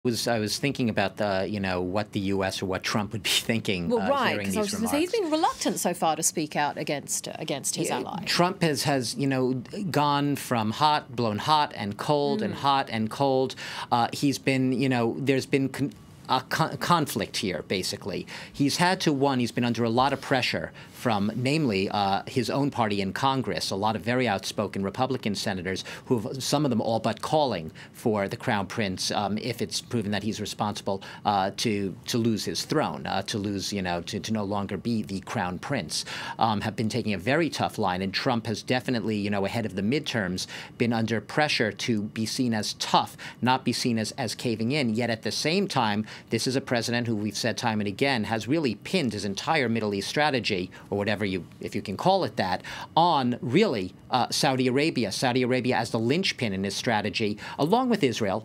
I was thinking about what the U.S. or what Trump would be thinking. Well, right, because I was going to say he's been reluctant so far to speak out against his ally. Trump has gone from blown hot and cold and hot and cold. He's been there's been a conflict here, basically. He's had to, he's been under a lot of pressure from, namely, his own party in Congress, a lot of very outspoken Republican senators who have, some of them all but calling for the Crown Prince, if it's proven that he's responsible, to lose his throne, to lose, to no longer be the Crown Prince, have been taking a very tough line. And Trump has definitely, ahead of the midterms, been under pressure to be seen as tough, not be seen as caving in. Yet at the same time, this is a president who we've said time and again has really pinned his entire Middle East strategy, or whatever if you can call it that, on really Saudi Arabia. Saudi Arabia as the linchpin in his strategy, along with Israel,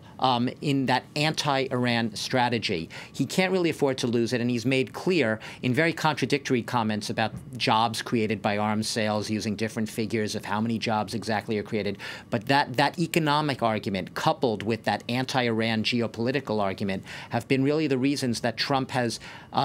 in that anti-Iran strategy. He can't really afford to lose it, and he's made clear in very contradictory comments about jobs created by arms sales, using different figures of how many jobs exactly are created. But that economic argument, coupled with that anti-Iran geopolitical argument, have been really the reasons that Trump has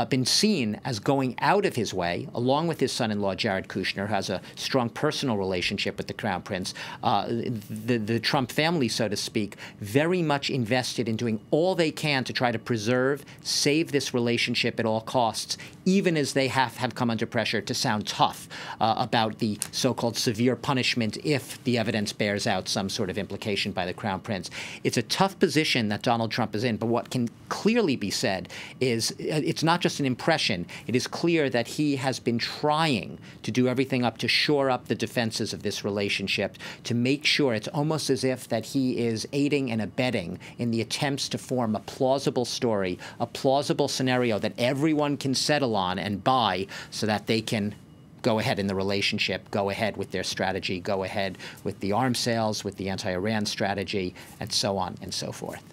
been seen as going out of his way, along with his son-in-law, Jared Kushner, who has a strong personal relationship with the Crown Prince. The Trump family, so to speak, very much invested in doing all they can to try to preserve, save this relationship at all costs, even as they have come under pressure to sound tough about the so-called severe punishment if the evidence bears out some sort of implication by the Crown Prince. It's a tough position that Donald Trump is in, but what can clearly be said is it's not just an impression. It is clear that he has been trying to do everything up to shore up the defenses of this relationship, to make sure it's almost as if that he is aiding and abetting in the attempts to form a plausible story, a plausible scenario that everyone can settle on and buy so that they can go ahead in the relationship, go ahead with their strategy, go ahead with the arms sales, with the anti-Iran strategy, and so on and so forth.